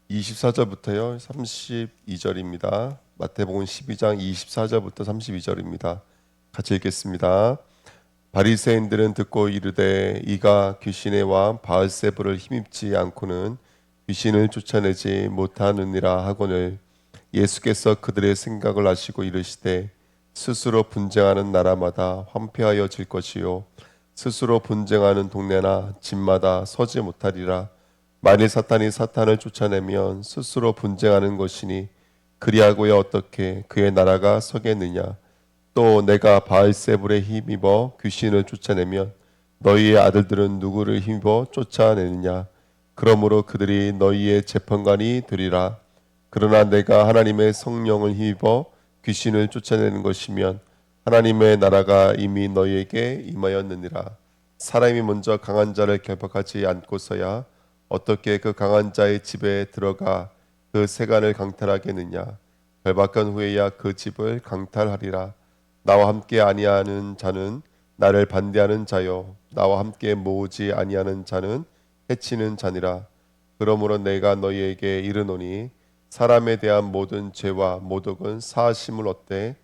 24절부터요 32절입니다. 마태복음 12장 24절부터 32절입니다. 같이 읽겠습니다. 바리새인들은 듣고 이르되 이가 귀신의 왕 바알세불을 힘입지 않고는 귀신을 쫓아내지 못하느니라 하거늘 예수께서 그들의 생각을 아시고 이르시되 스스로 분쟁하는 나라마다 황폐하여질 것이요 스스로 분쟁하는 동네나 집마다 서지 못하리라. 만일 사탄이 사탄을 쫓아내면 스스로 분쟁하는 것이니 그리하고야 어떻게 그의 나라가 서겠느냐. 또 내가 바알세불에 힘입어 귀신을 쫓아내면 너희의 아들들은 누구를 힘입어 쫓아내느냐. 그러므로 그들이 너희의 재판관이 되리라. 그러나 내가 하나님의 성령을 힘입어 귀신을 쫓아내는 것이면 하나님의 나라가 이미 너희에게 임하였느니라. 사람이 먼저 강한 자를 결박하지 않고서야 어떻게 그 강한 자의 집에 들어가 그 세간을 강탈하겠느냐. 결박한 후에야 그 집을 강탈하리라. 나와 함께 아니하는 자는 나를 반대하는 자요 나와 함께 모으지 아니하는 자는 해치는 자니라. 그러므로 내가 너희에게 이르노니 사람에 대한 모든 죄와 모독은 사하심을 얻되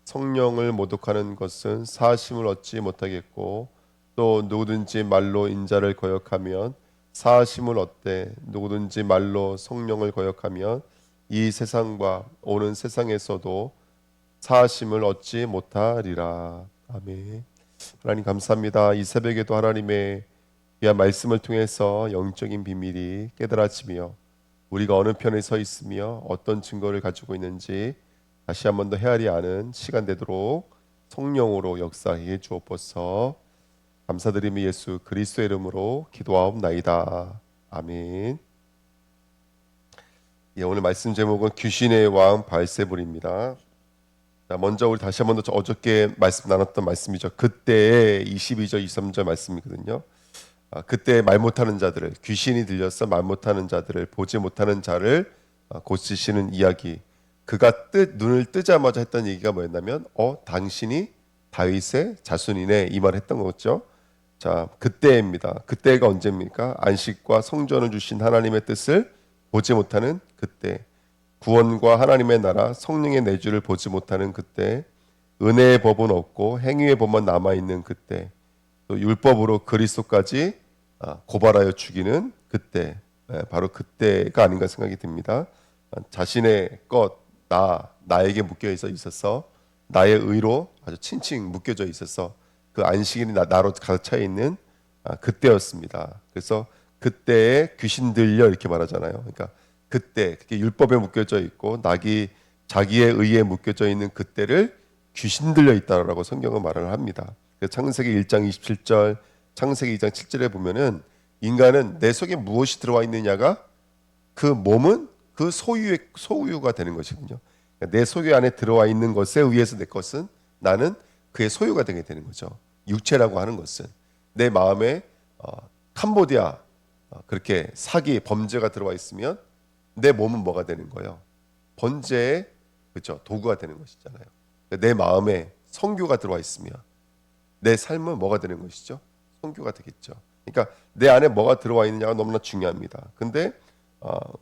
성령을 모독하는 것은 사하심을 얻지 못하겠고 또 누구든지 말로 인자를 거역하면 사하심을 얻되 누구든지 말로 성령을 거역하면 이 세상과 오는 세상에서도 사하심을 얻지 못하리라. 아멘. 하나님 감사합니다. 이 새벽에도 하나님의 귀한 말씀을 통해서 영적인 비밀이 깨달아지며 우리가 어느 편에 서 있으며 어떤 증거를 가지고 있는지 다시 한 번 더 헤아리 아는 시간 되도록 성령으로 역사해 주옵소서. 감사드리며 예수 그리스도의 이름으로 기도하옵나이다. 아멘. 오늘 말씀 제목은 귀신의 왕 바알세불입니다. 먼저 우리 다시 한 번 더 어저께 말씀 나눴던 말씀이죠. 그때의 22절 23절 말씀이거든요. 그때 말 못하는 자들을, 귀신이 들려서 말 못하는 자들을, 보지 못하는 자를 고치시는 이야기. 그가 눈을 뜨자마자 했던 얘기가 뭐였냐면 당신이 다윗의 자손이네, 이 말을 했던 거죠. 자, 그때입니다. 그때가 언제입니까? 안식과 성전을 주신 하나님의 뜻을 보지 못하는 그때, 구원과 하나님의 나라, 성령의 내주를 보지 못하는 그때, 은혜의 법은 없고 행위의 법만 남아있는 그때, 또 율법으로 그리스도까지 고발하여 죽이는 그때, 바로 그때가 아닌가 생각이 듭니다. 자신의 것, 나에게 묶여 있어서 나의 의로 아주 칭칭 묶여져 있어서 그 안식일이 나로 가득 차 있는 그때였습니다. 그래서 그때에 귀신 들려 이렇게 말하잖아요. 그러니까 그때, 그게 율법에 묶여져 있고 자기의 의에 묶여져 있는 그때를 귀신 들려 있다라고 성경은 말을 합니다. 창세기 1장 27절, 창세기 2장 7절에 보면은 인간은 내 속에 무엇이 들어와 있느냐가 그 몸은 그 소유가 되는 것이군요. 내 소유 안에 들어와 있는 것에 의해서 내 것은 나는 그의 소유가 되게 되는 거죠. 육체라고 하는 것은 내 마음에 캄보디아 그렇게 사기 범죄가 들어와 있으면 내 몸은 뭐가 되는 거예요? 번제의 그렇죠 도구가 되는 것이잖아요. 내 마음에 성교가 들어와 있으면 내 삶은 뭐가 되는 것이죠? 성교가 되겠죠. 그러니까 내 안에 뭐가 들어와 있느냐가 너무나 중요합니다. 근데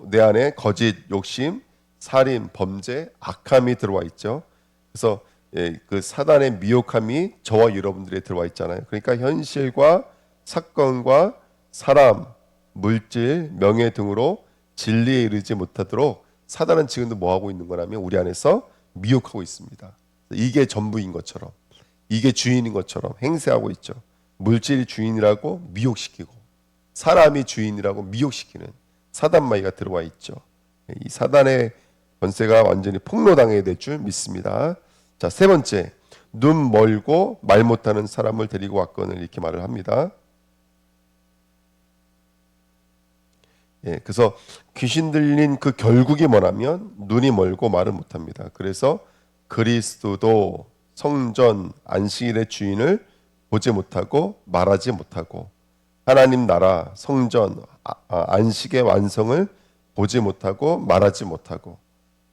내 안에 거짓, 욕심, 살인, 범죄, 악함이 들어와 있죠. 그래서 그 사단의 미혹함이 저와 여러분들에 들어와 있잖아요. 그러니까 현실과 사건과 사람, 물질, 명예 등으로 진리에 이르지 못하도록 사단은 지금도 뭐 하고 있는 거냐면 우리 안에서 미혹하고 있습니다. 이게 전부인 것처럼, 이게 주인인 것처럼 행세하고 있죠. 물질이 주인이라고 미혹시키고 사람이 주인이라고 미혹시키는 사단마귀가 들어와 있죠. 이 사단의 권세가 완전히 폭로당해야 될 줄 믿습니다. 자, 세 번째, 눈 멀고 말 못하는 사람을 데리고 왔거늘 이렇게 말을 합니다. 그래서 귀신 들린 그 결국이 뭐냐면 눈이 멀고 말을 못합니다. 그래서 그리스도도 성전 안식일의 주인을 보지 못하고 말하지 못하고 하나님 나라 성전 안식의 완성을 보지 못하고 말하지 못하고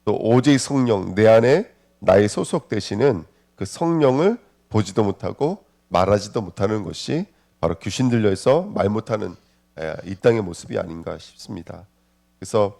또 오직 성령 내 안에 나의 소속 되시는 그 성령을 보지도 못하고 말하지도 못하는 것이 바로 귀신 들려서 말 못하는 이 땅의 모습이 아닌가 싶습니다. 그래서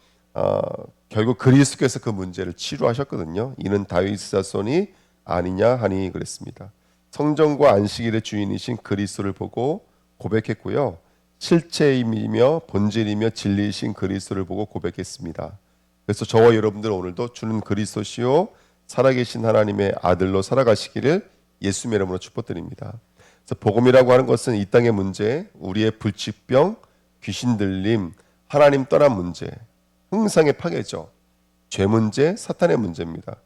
결국 그리스도께서 그 문제를 치료하셨거든요. 이는 다윗 자손이 아니냐 하니 그랬습니다. 성전과 안식일의 주인이신 그리스도를 보고 고백했고요. 실체이며 본질이며 진리이신 그리스도를 보고 고백했습니다. 그래서 저와 여러분들 오늘도 주는 그리스도시요 살아계신 하나님의 아들로 살아가시기를 예수님의 이름으로 축복드립니다. 그래서 복음이라고 하는 것은 이 땅의 문제, 우리의 불치병, 귀신 들림, 하나님 떠난 문제, 형상의 파괴죠. 죄 문제, 사탄의 문제입니다.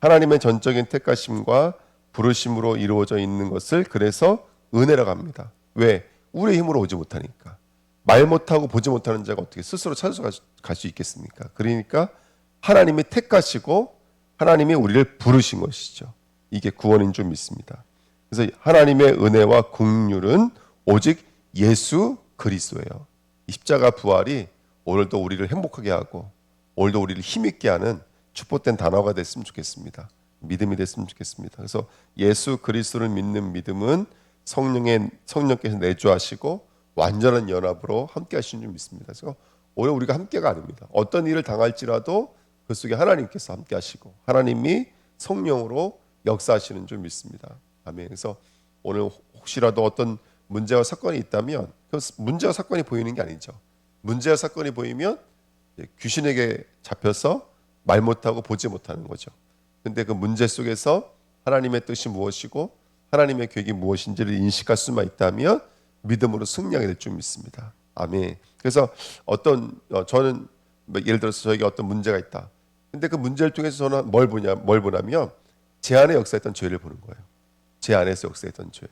하나님의 전적인 택하심과 부르심으로 이루어져 있는 것을 그래서 은혜라고 합니다. 왜? 우리의 힘으로 오지 못하니까. 말 못하고 보지 못하는 자가 어떻게 스스로 찾아서 갈 수 있겠습니까? 그러니까 하나님이 택하시고 하나님이 우리를 부르신 것이죠. 이게 구원인 줄 믿습니다. 그래서 하나님의 은혜와 긍휼은 오직 예수 그리스도예요. 이 십자가 부활이 오늘도 우리를 행복하게 하고 오늘도 우리를 힘있게 하는 축복된 단어가 됐으면 좋겠습니다. 믿음이 됐으면 좋겠습니다. 그래서 예수 그리스도를 믿는 믿음은 성령께서 내주하시고 완전한 연합으로 함께 하시는 줄 믿습니다. 그래서 오늘 우리가 함께가 아닙니다. 어떤 일을 당할지라도 그 속에 하나님께서 함께 하시고 하나님이 성령으로 역사하시는 줄 믿습니다. 아멘. 그래서 오늘 혹시라도 어떤 문제와 사건이 있다면 그 문제와 사건이 보이는 게 아니죠. 문제와 사건이 보이면 귀신에게 잡혀서 말 못하고 보지 못하는 거죠. 근데 그 문제 속에서 하나님의 뜻이 무엇이고 하나님의 계획이 무엇인지를 인식할 수만 있다면 믿음으로 승리하게 될 줄 믿습니다. 아멘. 그래서 저는 예를 들어서 저에게 어떤 문제가 있다. 근데 그 문제를 통해서 저는 뭘 보냐면 제 안에 역사했던 죄를 보는 거예요. 제 안에서 역사했던 죄.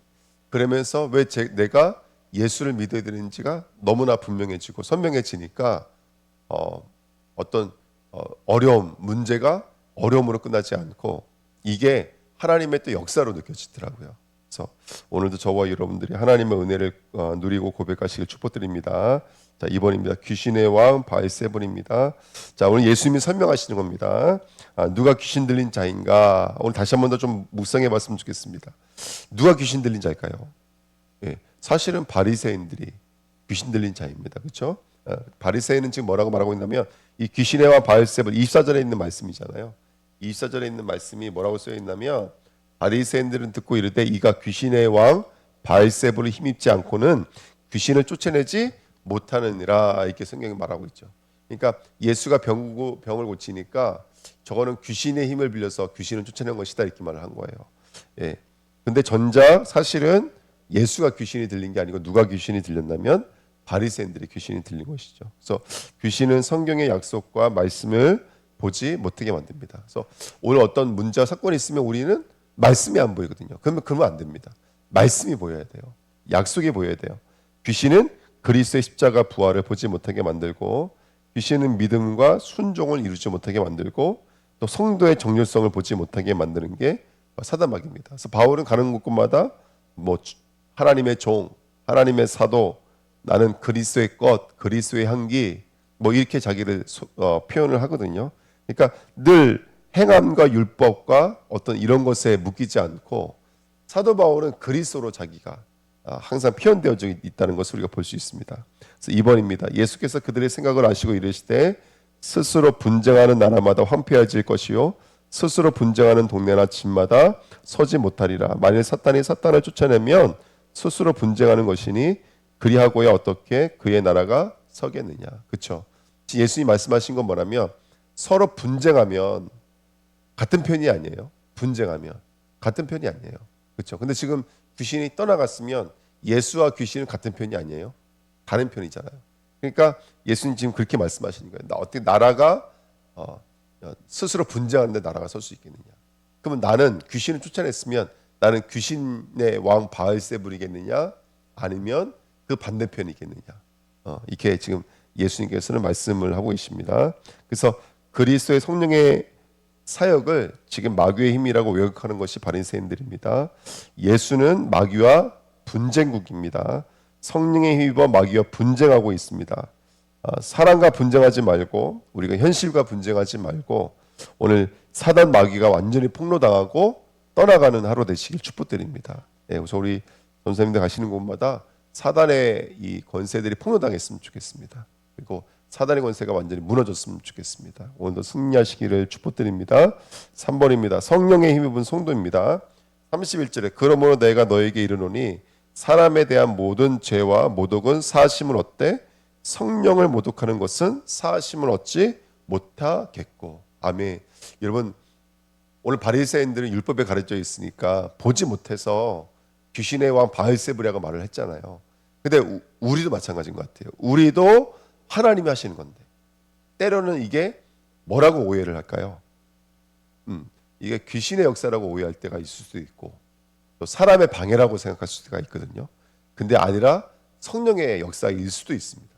그러면서 왜 내가 예수를 믿어야 되는지가 너무나 분명해지고 선명해지니까 어떤 어려움, 문제가 어려움으로 끝나지 않고 이게 하나님의 또 역사로 느껴지더라고요. 그래서 오늘도 저와 여러분들이 하나님의 은혜를 누리고 고백하시길 축복드립니다. 자, 2번입니다. 귀신의 왕 바알세불입니다. 자, 오늘 예수님이 설명하시는 겁니다. 누가 귀신 들린 자인가? 오늘 다시 한 번 더 좀 묵상해 봤으면 좋겠습니다. 누가 귀신 들린 자일까요? 예, 사실은 바리새인들이 귀신 들린 자입니다. 그렇죠? 바리새인은 지금 뭐라고 말하고 있냐면 이 귀신의 왕 바알세불 24절에 있는 말씀이잖아요. 24절에 있는 말씀이 뭐라고 쓰여 있냐면 바리새인들은 듣고 이르되 이가 귀신의 왕 바알세불을 힘입지 않고는 귀신을 쫓아내지 못하느니라 이렇게 성경이 말하고 있죠. 그러니까 예수가 병을 고치니까 저거는 귀신의 힘을 빌려서 귀신을 쫓아낸 것이다 이렇게 말을 한 거예요. 예. 근데 전자 사실은 예수가 귀신이 들린 게 아니고 누가 귀신이 들렸냐면 바리새인들이 귀신이 들린 것이죠. 그래서 귀신은 성경의 약속과 말씀을 보지 못하게 만듭니다. 그래서 오늘 어떤 문제와 사건이 있으면 우리는 말씀이 안 보이거든요. 그러면 안 됩니다. 말씀이 보여야 돼요. 약속이 보여야 돼요. 귀신은 그리스도의 십자가 부활을 보지 못하게 만들고 귀신은 믿음과 순종을 이루지 못하게 만들고 또 성도의 정률성을 보지 못하게 만드는 게 사단마귀입니다. 그래서 바울은 가는 곳마다 뭐 하나님의 종, 하나님의 사도, 나는 그리스도의 것, 그리스도의 향기 뭐 이렇게 자기를 표현을 하거든요. 그러니까 늘 행함과 율법과 어떤 이런 것에 묶이지 않고 사도 바울은 그리스도로 자기가 항상 표현되어져 있다는 것을 우리가 볼 수 있습니다. 그래서 2번입니다. 예수께서 그들의 생각을 아시고 이르시되 스스로 분쟁하는 나라마다 황폐해질 것이요 스스로 분쟁하는 동네나 집마다 서지 못하리라. 만일 사탄이 사탄을 쫓아내면 스스로 분쟁하는 것이니 그리하고야 어떻게 그의 나라가 서겠느냐. 그렇죠? 예수님이 말씀하신 건 뭐냐면 서로 분쟁하면 같은 편이 아니에요. 분쟁하면 같은 편이 아니에요. 그렇죠? 근데 지금 귀신이 떠나갔으면 예수와 귀신은 같은 편이 아니에요. 다른 편이잖아요. 그러니까 예수님 지금 그렇게 말씀하시는 거예요. 어떻게 나라가 스스로 분쟁하는데 나라가 설 수 있겠느냐. 그러면 나는 귀신을 쫓아냈으면 나는 귀신의 왕 바알세불이겠느냐 아니면 그 반대편이겠느냐. 이렇게 지금 예수님께서는 말씀을 하고 계십니다. 그래서 그리스도의 성령의 사역을 지금 마귀의 힘이라고 왜곡하는 것이 바리새인들입니다. 예수는 마귀와 분쟁국입니다. 성령에 힘입어 마귀와 분쟁하고 있습니다. 사람과 분쟁하지 말고 우리가 현실과 분쟁하지 말고 오늘 사단 마귀가 완전히 폭로당하고 떠나가는 하루 되시길 축복드립니다. 그래서 우리 선생님들 가시는 곳마다 사단의 이 권세들이 폭로당했으면 좋겠습니다. 그리고 사단의 권세가 완전히 무너졌으면 좋겠습니다. 오늘도 승리하시기를 축복드립니다. 3번입니다. 성령의 힘입은 성도입니다. 31절에 그러므로 내가 너에게 이르노니 사람에 대한 모든 죄와 모독은 사하심을 얻되 성령을 모독하는 것은 사하심을 얻지 못하겠고. 아멘. 여러분 오늘 바리새인들은 율법에 가르쳐 있으니까 보지 못해서 귀신의 왕 바알세불이라고 말을 했잖아요. 근데 우리도 마찬가지인 것 같아요. 우리도 하나님이 하시는 건데 때로는 이게 뭐라고 오해를 할까요? 이게 귀신의 역사라고 오해할 때가 있을 수도 있고 또 사람의 방해라고 생각할 수가 있거든요. 근데 아니라 성령의 역사일 수도 있습니다.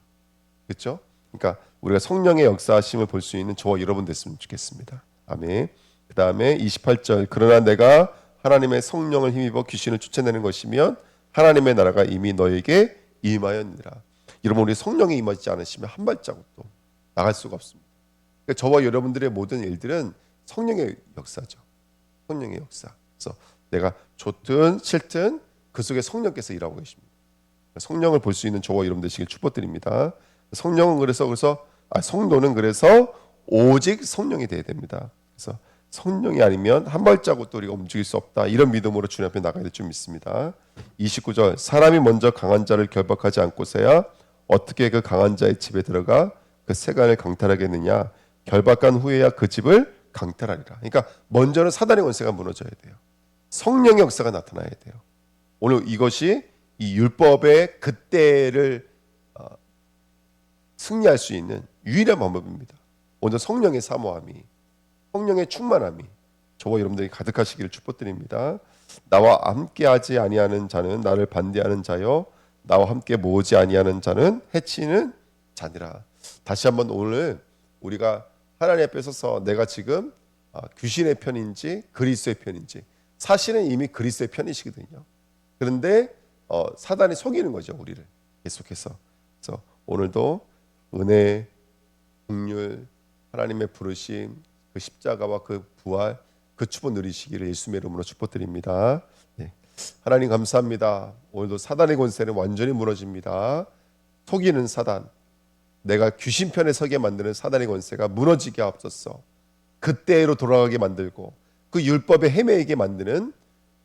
그렇죠? 그러니까 우리가 성령의 역사하심을 볼 수 있는 저와 여러분 됐으면 좋겠습니다. 아멘. 그 다음에 28절 그러나 내가 하나님의 성령을 힘입어 귀신을 쫓아내는 것이면 하나님의 나라가 이미 너에게 임하였느니라. 여러분 우리 성령이 임하지 않으시면 한 발자국도 나갈 수가 없습니다. 그러니까 저와 여러분들의 모든 일들은 성령의 역사죠. 성령의 역사. 그래서 내가 좋든 싫든 그 속에 성령께서 일하고 계십니다. 성령을 볼 수 있는 저와 여러분 되시길 축복드립니다. 성령은 그래서 성도는 그래서 오직 성령이 돼야 됩니다. 그래서 성령이 아니면 한 발자국도 우리가 움직일 수 없다. 이런 믿음으로 주님 앞에 나가야 될 줄 믿습니다. 29절 사람이 먼저 강한 자를 결박하지 않고서야 어떻게 그 강한 자의 집에 들어가 그 세간을 강탈하겠느냐. 결박한 후에야 그 집을 강탈하리라. 그러니까 먼저는 사단의 권세가 무너져야 돼요. 성령의 역사가 나타나야 돼요. 오늘 이것이 이 율법의 그때를 승리할 수 있는 유일한 방법입니다. 먼저 성령의 사모함이 성령의 충만함이 저와 여러분들이 가득하시기를 축복드립니다. 나와 함께하지 아니하는 자는 나를 반대하는 자요 나와 함께 모으지 아니하는 자는 해치는 자니라. 다시 한번 오늘 우리가 하나님 앞에 서서 내가 지금 귀신의 편인지 그리스도의 편인지 사실은 이미 그리스도의 편이시거든요. 그런데 사단이 속이는 거죠. 우리를 계속해서. 그래서 오늘도 은혜, 긍휼, 하나님의 부르심, 그 십자가와 그 부활, 그 축복 누리시기를 예수님의 이름으로 축복드립니다. 네. 하나님 감사합니다. 오늘도 사단의 권세는 완전히 무너집니다. 속이는 사단, 내가 귀신 편에 서게 만드는 사단의 권세가 무너지게 하옵소서. 그때로 돌아가게 만들고 그 율법에 헤매이게 만드는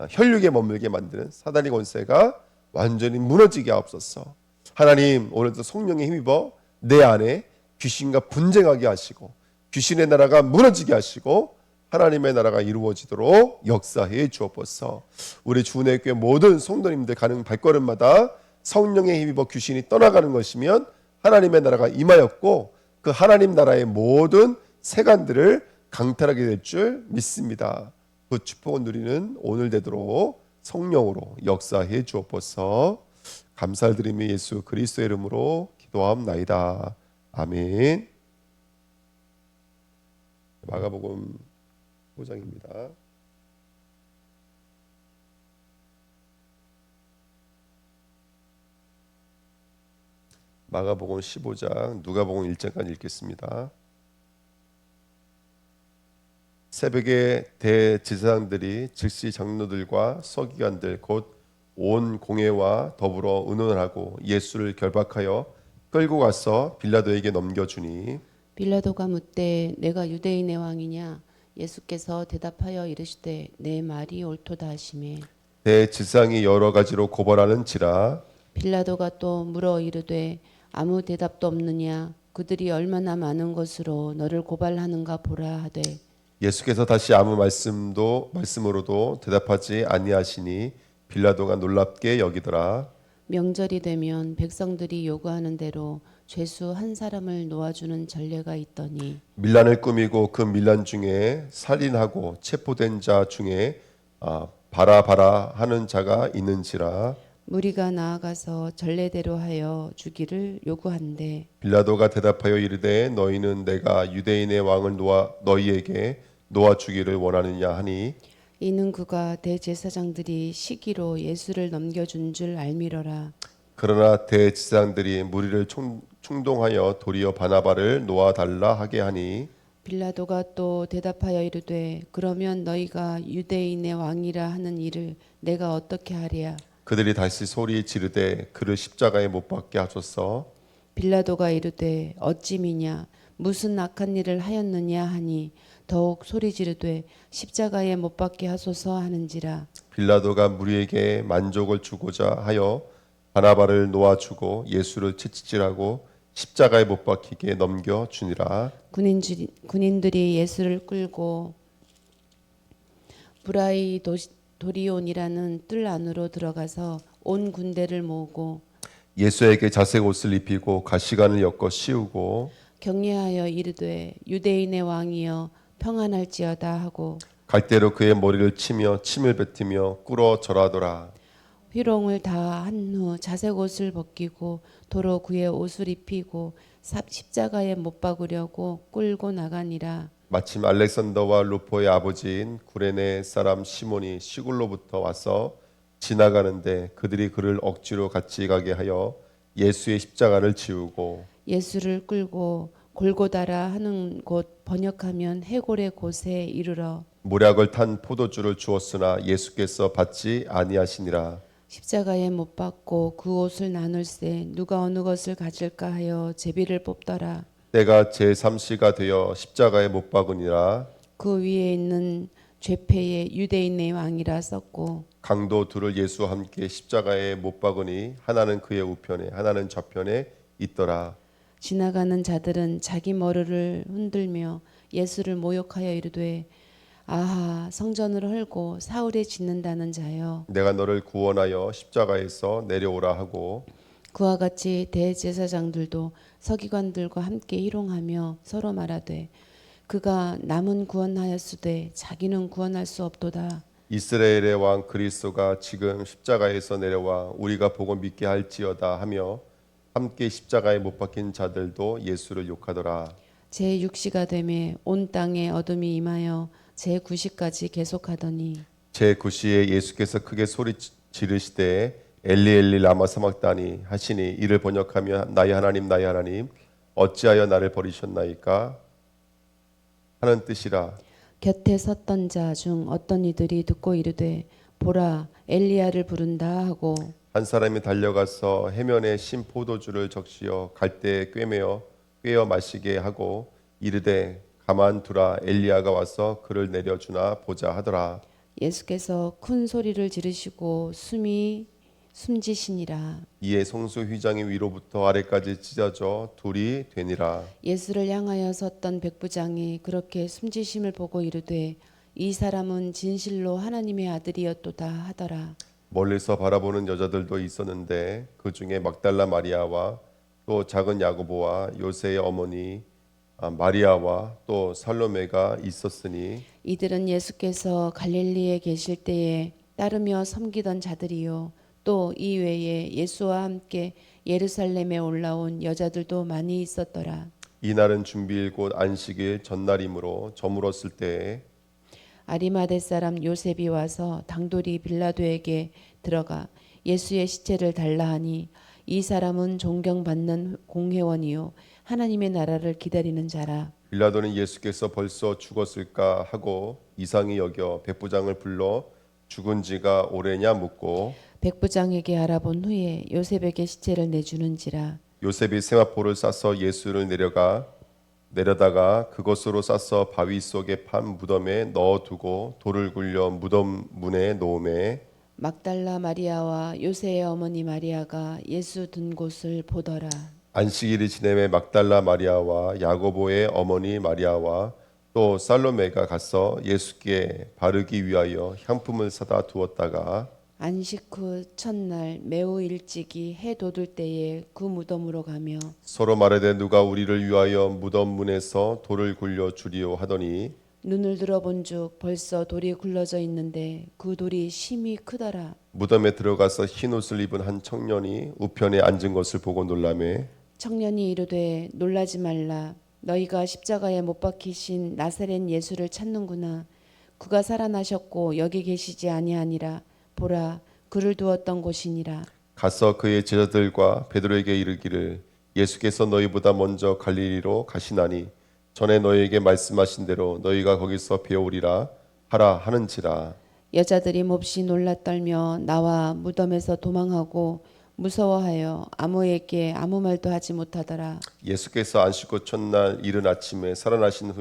혈육에 머물게 만드는 사단의 권세가 완전히 무너지게 하옵소서. 하나님 오늘도 성령에 힘입어 내 안에 귀신과 분쟁하게 하시고 귀신의 나라가 무너지게 하시고 하나님의 나라가 이루어지도록 역사해 주옵소서. 우리 주은혜교회 모든 성도님들 가는 발걸음마다 성령에 힘입어 귀신이 떠나가는 것이면 하나님의 나라가 임하였고 그 하나님 나라의 모든 세간들을 강탈하게 될 줄 믿습니다. 그 축복을 누리는 오늘 되도록 성령으로 역사해 주옵소서. 감사를 드리며 예수 그리스도의 이름으로 기도하옵나이다. 아멘. 마가복음 5장입니다. 마가복음 15장, 누가복음 1장까지 읽겠습니다. 새벽에 대제사장들이 즉시 장로들과 서기관들 곧 온 공회와 더불어 의논을 하고 예수를 결박하여 끌고 가서 빌라도에게 넘겨주니 빌라도가 묻되 내가 유대인의 왕이냐 예수께서 대답하여 이르시되 내 말이 옳도다 하시매 대제사장이 여러 가지로 고발하는지라 빌라도가 또 물어 이르되 아무 대답도 없느냐 그들이 얼마나 많은 것으로 너를 고발하는가 보라 하되 예수께서 다시 아무 말씀으로도 대답하지 아니하시니 빌라도가 놀랍게 여기더라. 명절이 되면 백성들이 요구하는 대로 죄수 한 사람을 놓아주는 전례가 있더니 밀란을 꾸미고 그 밀란 중에 살인하고 체포된 자 중에 바라바라 하는 자가 있는지라. 무리가 나아가서 전례대로 하여 주기를 요구한대 빌라도가 대답하여 이르되 너희는 내가 유대인의 왕을 너희에게 놓아 주기를 원하느냐 하니 이는 그가 대제사장들이 시기로 예수를 넘겨준 줄 알미러라. 그러나 대제사장들이 무리를 충동하여 도리어 바나바를 놓아 달라 하게 하니 빌라도가 또 대답하여 이르되 그러면 너희가 유대인의 왕이라 하는 일을 내가 어떻게 하랴. 그들이 다시 소리 지르되 그를 십자가에 못 박게 하소서. 빌라도가 이르되 어찌미냐 무슨 악한 일을 하였느냐 하니 더욱 소리 지르되 십자가에 못 박게 하소서 하는지라. 빌라도가 무리에게 만족을 주고자 하여 바나바를 놓아주고 예수를 채찍질하고 십자가에 못 박히게 넘겨 주니라. 군인들이 예수를 끌고 브라이 도리온이라는 뜰 안으로 들어가서 온 군대를 모으고 예수에게 자색 옷을 입히고 가시관을 엮어 씌우고 격려하여 이르되 유대인의 왕이여 평안할지어다 하고 갈대로 그의 머리를 치며 침을 뱉으며 꿇어 절하더라. 희롱을 다 한 후 자색 옷을 벗기고 도로 그의 옷을 입히고 십자가에 못 박으려고 끌고 나가니라. 마침 알렉산더와 루포의 아버지인 구레네 사람 시몬이 시골로부터 와서 지나가는데 그들이 그를 억지로 같이 가게 하여 예수의 십자가를 지우고 예수를 끌고 골고다라 하는 곳 번역하면 해골의 곳에 이르러 모략을 탄 포도주를 주었으나 예수께서 받지 아니하시니라. 십자가에 못 박고 그 옷을 나눌세 누가 어느 것을 가질까 하여 제비를 뽑더라. 때가 제3시가 되어 십자가에 못 박으니라. 그 위에 있는 죄패에 유대인의 왕이라 썼고 강도 둘을 예수와 함께 십자가에 못 박으니 하나는 그의 우편에 하나는 좌편에 있더라. 지나가는 자들은 자기 머리를 흔들며 예수를 모욕하여 이르되 아하 성전을 헐고 사울에 짓는다는 자여 내가 너를 구원하여 십자가에서 내려오라 하고 그와 같이 대제사장들도 서기관들과 함께 희롱하며 서로 말하되 그가 남은 구원하였으되 자기는 구원할 수 없도다. 이스라엘의 왕 그리스도가 지금 십자가에서 내려와 우리가 보고 믿게 할지어다 하며 함께 십자가에 못 박힌 자들도 예수를 욕하더라. 제6시가 되매 온 땅에 어둠이 임하여 제9시까지 계속하더니 제9시에 예수께서 크게 소리 지르시되 엘리 엘리 라마 사막다니 하시니 이를 번역하면 나의 하나님 나의 하나님 어찌하여 나를 버리셨나이까 하는 뜻이라. 곁에 섰던 자 중 어떤 이들이 듣고 이르되 보라 엘리야를 부른다 하고 한 사람이 달려가서 해면에 신 포도주를 적시어 갈대에 꿰어 마시게 하고 이르되 가만두라 엘리야가 와서 그를 내려주나 보자 하더라. 예수께서 큰 소리를 지르시고 숨지시니라. 이에 성소 휘장이 위로부터 아래까지 찢어져 둘이 되니라. 예수를 향하여 섰던 백부장이 그렇게 숨지심을 보고 이르되 이 사람은 진실로 하나님의 아들이었도다 하더라. 멀리서 바라보는 여자들도 있었는데 그 중에 막달라 마리아와 또 작은 야고보와 요새의 어머니 마리아와 또 살로메가 있었으니 이들은 예수께서 갈릴리에 계실 때에 따르며 섬기던 자들이요 또 이 외에 예수와 함께 예루살렘에 올라온 여자들도 많이 있었더라. 이날은 준비일 곧 안식일 전날이므로 저물었을 때에 아리마대 사람 요셉이 와서 당돌이 빌라도에게 들어가 예수의 시체를 달라 하니 이 사람은 존경받는 공회원이요 하나님의 나라를 기다리는 자라. 빌라도는 예수께서 벌써 죽었을까 하고 이상히 여겨 백부장을 불러 죽은 지가 오래냐 묻고 백부장에게 알아본 후에 요셉에게 시체를 내주는지라. 요셉이 세마포를 싸서 예수를 내려다가 그것으로 싸서 바위 속에 판 무덤에 넣어두고 돌을 굴려 무덤 문에 놓음에 막달라 마리아와 요새의 어머니 마리아가 예수 든 곳을 보더라. 안식일이 지내매 막달라 마리아와 야고보의 어머니 마리아와 또 살로메가 가서 예수께 바르기 위하여 향품을 사다 두었다가 안식 후 첫날 매우 일찍이 해 돋을 때에 그 무덤으로 가며 서로 말하되 누가 우리를 위하여 무덤 문에서 돌을 굴려 주리오 하더니 눈을 들어본즉 벌써 돌이 굴러져 있는데 그 돌이 심히 크더라. 무덤에 들어가서 흰 옷을 입은 한 청년이 우편에 앉은 것을 보고 놀라매 청년이 이르되 놀라지 말라. 너희가 십자가에 못 박히신 나사렛 예수를 찾는구나. 그가 살아나셨고 여기 계시지 아니하니라. 보라 그를 두었던 곳이니라. 가서 그의 제자들과 베드로에게 이르기를 예수께서 너희보다 먼저 갈릴리로 가시나니 전에 너희에게 말씀하신 대로 너희가 거기서 배우리라 하라 하는지라. 여자들이 몹시 놀라 떨며 나와 무덤에서 도망하고 무서워하여 아무에게 아무 말도 하지 못하더라. 예수께서 안식구 첫날 이른 아침에 살아나신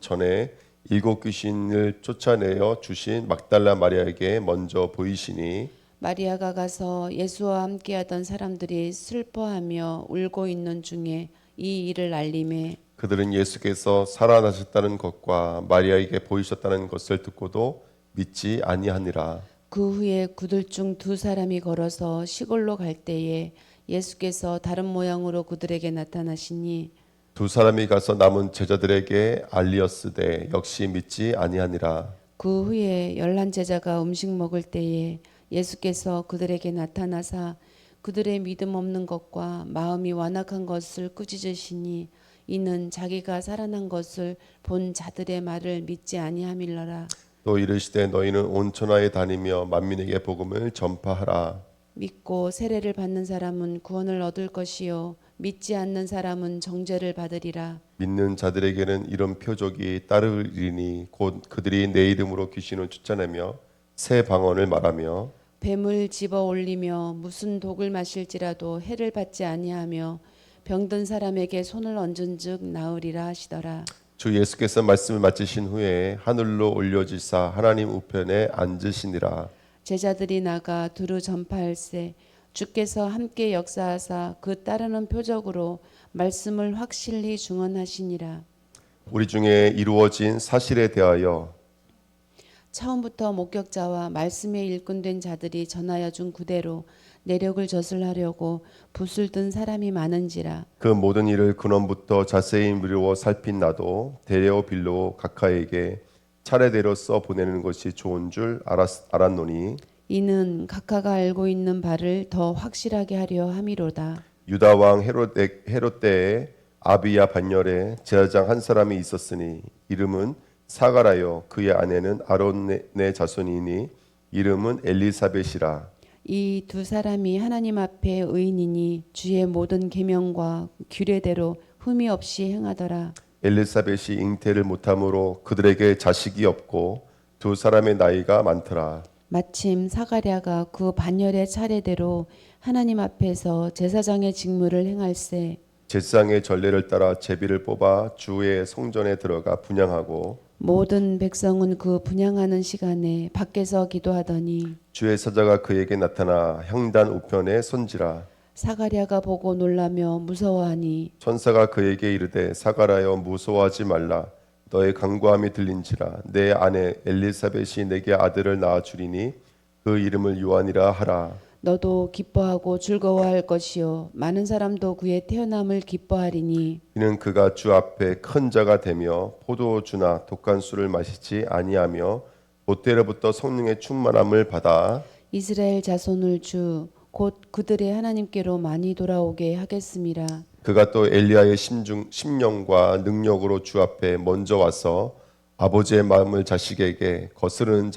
전에 일곱 귀신을 쫓아내어 주신 막달라 마리아에게 먼저 보이시니 마리아가 가서 예수와 함께하던 사람들이 슬퍼하며 울고 있는 중에 이 일을 알림해 그들은 예수께서 살아나셨다는 것과 마리아에게 보이셨다는 것을 듣고도 믿지 아니하니라. 그 후에 그들 중 두 사람이 걸어서 시골로 갈 때에 예수께서 다른 모양으로 그들에게 나타나시니 두 사람이 가서 남은 제자들에게 알리었으되 역시 믿지 아니하니라. 그 후에 11 제자가 음식 먹을 때에 예수께서 그들에게 나타나사 그들의 믿음 없는 것과 마음이 완악한 것을 꾸짖으시니 이는 자기가 살아난 것을 본 자들의 말을 믿지 아니함일러라. 또 이르시되 너희는 온 천하에 다니며 만민에게 복음을 전파하라. 믿고 세례를 받는 사람은 구원을 얻을 것이요 믿지 않는 사람은 정죄를 받으리라. 믿는 자들에게는 이런 표적이 따르리니 곧 그들이 내 이름으로 귀신을 쫓아내며 새 방언을 말하며 뱀을 집어 올리며 무슨 독을 마실지라도 해를 받지 아니하며 병든 사람에게 손을 얹은즉 나으리라 하시더라. 주 예수께서 말씀을 마치신 후에 하늘로 올려지사 하나님 우편에 앉으시니라. 제자들이 나가 두루 전파할세 주께서 함께 역사하사 그 따르는 표적으로 말씀을 확실히 증언하시니라. 우리 중에 이루어진 사실에 대하여 처음부터 목격자와 말씀에 일꾼된 자들이 전하여 준 그대로 내력을 젖을하려고 붓을 든 사람이 많은지라. 그 모든 일을 근원부터 자세히 미루어 살핀 나도 데레오 빌로 각하에게 차례대로 써 보내는 것이 좋은 줄 알았노니 이는 각하가 알고 있는 바를 더 확실하게 하려 함이로다. 유다 왕 헤롯 때에 아비야 반열에 제사장 한 사람이 있었으니 이름은 사가라요 그의 아내는 아론의 자손이니 이름은 엘리사벳이라. 이 두 사람이 하나님 앞에 의인이니 주의 모든 계명과 규례대로 흠이 없이 행하더라. 엘리사벳이 잉태를 못함으로 그들에게 자식이 없고 두 사람의 나이가 많더라. 마침 사가랴가 그 반열의 차례대로 하나님 앞에서 제사장의 직무를 행할세. 제사장의 전례를 따라 제비를 뽑아 주의 성전에 들어가 분향하고 모든 백성은 그 분향하는 시간에 밖에서 기도하더니 주의 사자가 그에게 나타나 향단 우편에 선지라. 사가랴가 보고 놀라며 무서워하니 천사가 그에게 이르되 사가라여 무서워하지 말라. 너의 간구함이 들린지라. 내 아내 엘리사벳이 내게 아들을 낳아 주리니 그 이름을 요한이라 하라. 너도 기뻐하고 즐거워할 것이요 많은 사람도 그의 태어남을 기뻐하리니 이는 그가 주 앞에 큰 자가 되며 포도주나 독한 술을 마시지 아니하며 보때로부터 성령의 충만함을 받아 이스라엘 자손을 주 곧 그들의 하나님께로 많이 돌아오게 하겠음이라. 그가 또 엘리야의 심령과 능력으로 주 앞에 먼저 와서 아버지의 마음을 자식에게 거스르는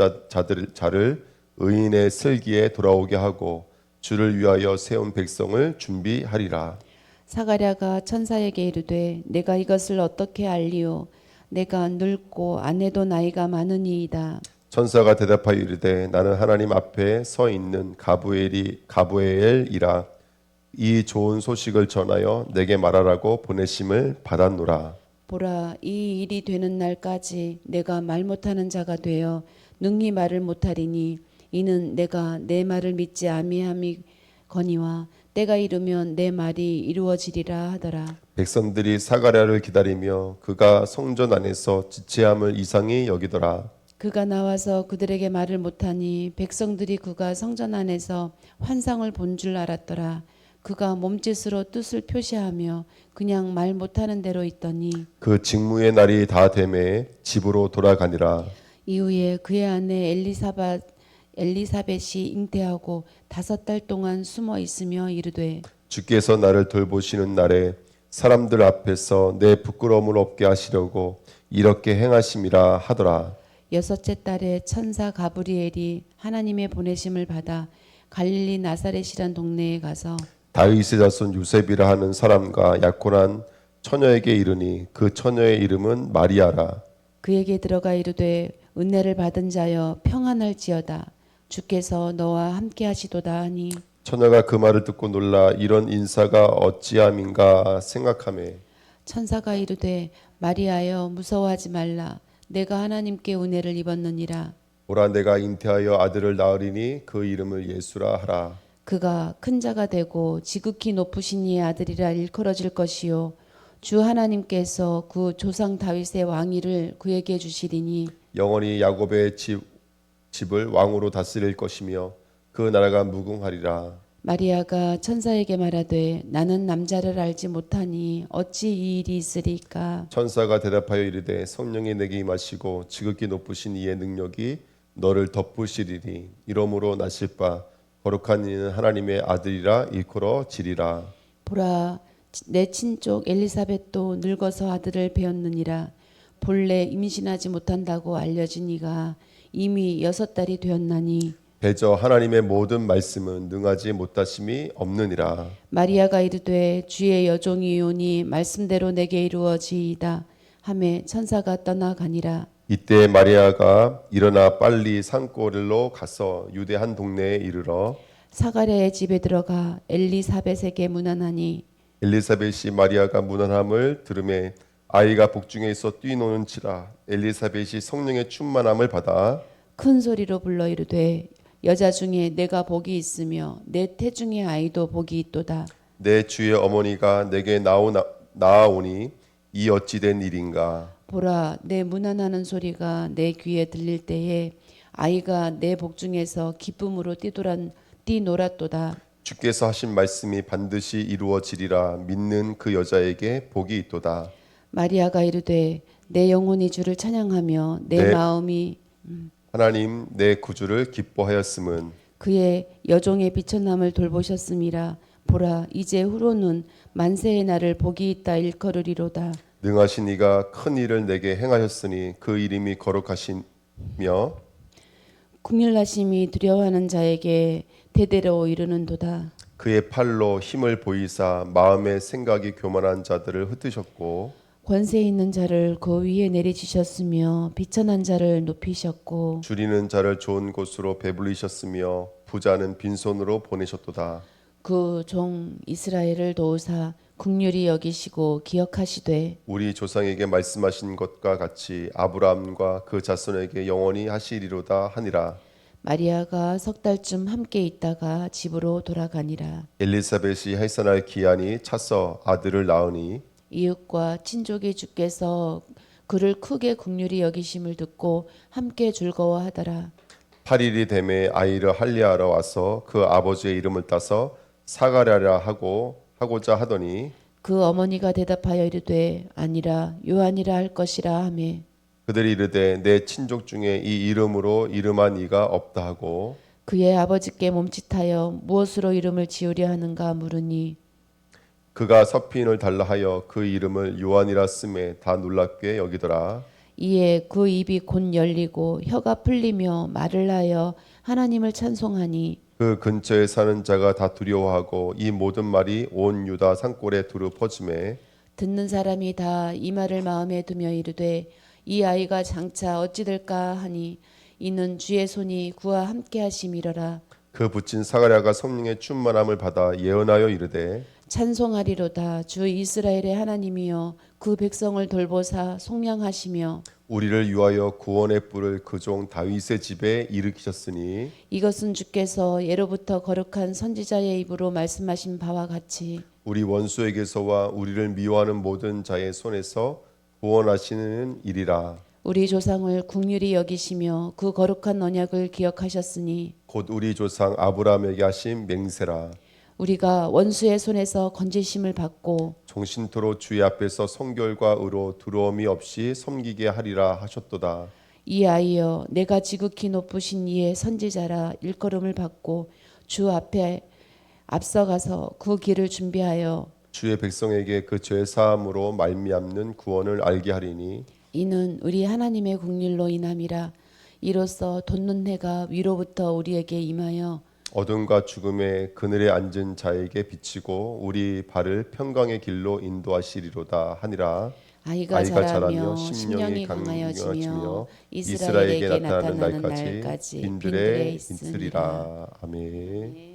자를 의인의 슬기에 돌아오게 하고 주를 위하여 세운 백성을 준비하리라. 사가랴가 천사에게 이르되 내가 이것을 어떻게 알리오 내가 늙고 아내도 나이가 많으니이다. 천사가 대답하여 이르되 나는 하나님 앞에 서 있는 가브에엘이라. 이 좋은 소식을 전하여 내게 말하라고 보내심을 받았노라. 보라 이 일이 되는 날까지 내가 말 못하는 자가 되어 능히 말을 못하리니 이는 내가 내 말을 믿지 아미함이거니와 때가 이르면 내 말이 이루어지리라 하더라. 백성들이 사가랴를 기다리며 그가 성전 안에서 지체함을 이상히 여기더라. 그가 나와서 그들에게 말을 못하니 백성들이 그가 성전 안에서 환상을 본 줄 알았더라. 그가 몸짓으로 뜻을 표시하며 그냥 말 못하는 대로 있더니 그 직무의 날이 다 되매 집으로 돌아가니라. 이후에 그의 아내 엘리사벳이 잉태하고 5달 동안 숨어 있으며 이르되 주께서 나를 돌보시는 날에 사람들 앞에서 내 부끄러움을 없게 하시려고 이렇게 행하심이라 하더라. 6째 달에 천사 가브리엘이 하나님의 보내심을 받아 갈릴리 나사렛이란 동네에 가서 다윗의 자손 요셉이라 하는 사람과 약혼한 처녀에게 이르니 그 처녀의 이름은 마리아라. 그에게 들어가 이르되 은혜를 받은 자여 평안할지어다 주께서 너와 함께 하시도다 하니 처녀가 그 말을 듣고 놀라 이런 인사가 어찌함인가 생각하매 천사가 이르되 마리아여 무서워하지 말라 내가 하나님께 은혜를 입었느니라. 보라 내가 잉태하여 아들을 낳으리니 그 이름을 예수라 하라. 그가 큰 자가 되고 지극히 높으신 이의 아들이라 일컬어질 것이요 주 하나님께서 그 조상 다윗의 왕위를 그에게 주시리니 영원히 야곱의 집을 왕으로 다스릴 것이며 그 나라가 무궁하리라. 마리아가 천사에게 말하되 나는 남자를 알지 못하니 어찌 이 일이 있으리까. 천사가 대답하여 이르되 성령이 내게 임하시고 지극히 높으신 이의 능력이 너를 덮으시리니 이러므로 나실 바 거룩한 이는 하나님의 아들이라 일컬어지리라. 보라 내 친족 엘리사벳도 늙어서 아들을 배었느니라. 본래 임신하지 못한다고 알려진 이가 이미 6달이 되었나니 대저 하나님의 모든 말씀은 능하지 못하심이 없느니라. 마리아가 이르되 주의 여종이오니 말씀대로 내게 이루어지이다 하매 천사가 떠나가니라. 이때 마리아가 일어나 빨리 산골로 가서 유대 한 동네에 이르러 사가랴의 집에 들어가 엘리사벳에게 문안하니 엘리사벳이 마리아가 문안함을 들음에 아이가 복중에 있어 뛰노는지라. 엘리사벳이 성령의 충만함을 받아 큰 소리로 불러 이르되 여자 중에 내가 복이 있으며 내 태중의 아이도 복이 있도다. 내 주의 어머니가 내게 나아오니 이 어찌 된 일인가. 보라 내 문안하는 소리가 내 귀에 들릴 때에 아이가 내 복중에서 기쁨으로 뛰놀았도다. 주께서 하신 말씀이 반드시 이루어지리라 믿는 그 여자에게 복이 있도다. 마리아가 이르되 내 영혼이 주를 찬양하며 내 네. 마음이 하나님 내 구주를 기뻐하였음은 그의 여종의 비천함을 돌보셨음이라. 보라 이제 후로는 만세의 날을 복이 있다 일컬으리로다. 능하신 이가 큰 일을 내게 행하셨으니 그 이름이 거룩하시며 국률나심이 두려워하는 자에게 대대로 이르는도다. 그의 팔로 힘을 보이사 마음의 생각이 교만한 자들을 흩으셨고 권세 있는 자를 그 위에 내리치셨으며 비천한 자를 높이셨고 줄이는 자를 좋은 곳으로 배불리셨으며 부자는 빈손으로 보내셨도다. 그 종 이스라엘을 도우사 국률이 여기시고 기억하시되 우리 조상에게 말씀하신 것과 같이 아브라함과 그 자손에게 영원히 하시리로다 하니라. 마리아가 6달쯤 함께 있다가 집으로 돌아가니라. 엘리사벳이 해산할 기한이 차서 아들을 낳으니 이웃과 친족이 주께서 그를 크게 국률이 여기심을 듣고 함께 즐거워하더라. 8일이 되매 아이를 할례하러 와서 그 아버지의 이름을 따서 사가랴라 하고자 하더니 그 어머니가 대답하여 이르되 아니라 요한이라 할 것이라 하매 그들이 이르되 내 친족 중에 이 이름으로 이름한 이가 없다 하고 그의 아버지께 몸짓하여 무엇으로 이름을 지으려 하는가 물으니 그가 서피인을 달라 하여 그 이름을 요한이라 쓰매 다 놀랍게 여기더라. 이에 그 입이 곧 열리고 혀가 풀리며 말을 하여 하나님을 찬송하니 그 근처에 사는 자가 다 두려워하고 이 모든 말이 온 유다 산골에 두루 퍼지매 듣는 사람이 다 이 말을 마음에 두며 이르되 이 아이가 장차 어찌 될까 하니 이는 주의 손이 그와 함께 하심이러라. 그 붙인 사가랴가 성령의 충만함을 받아 예언하여 이르되 찬송하리로다. 주 이스라엘의 하나님이여 그 백성을 돌보사 속량하시며 우리를 위하여 구원의 뿔을 그 종 다윗의 집에 일으키셨으니 이것은 주께서 예로부터 거룩한 선지자의 입으로 말씀하신 바와 같이 우리 원수에게서와 우리를 미워하는 모든 자의 손에서 구원하시는 일이라. 우리 조상을 긍휼히 여기시며 그 거룩한 언약을 기억하셨으니 곧 우리 조상 아브라함에게 하신 맹세라. 우리가 원수의 손에서 건지심을 받고 종신토로 주의 앞에서 성결과 의로 두려움이 없이 섬기게 하리라 하셨도다. 이 아이여 내가 지극히 높으신 이의 선지자라 일컬음을 받고 주 앞에 앞서가서 그 길을 준비하여 주의 백성에게 그 죄 사함으로 말미암는 구원을 알게 하리니 이는 우리 하나님의 국률로 인함이라. 이로써 돋는 해가 위로부터 우리에게 임하여 어둠과 죽음의 그늘에 앉은 자에게 비치고 우리 발을 평강의 길로 인도하시리로다 하니라. 아이가 자라며 심령이 강하여지며 이스라엘에게 나타나는 날까지 빈들에 있으리라. 아멘.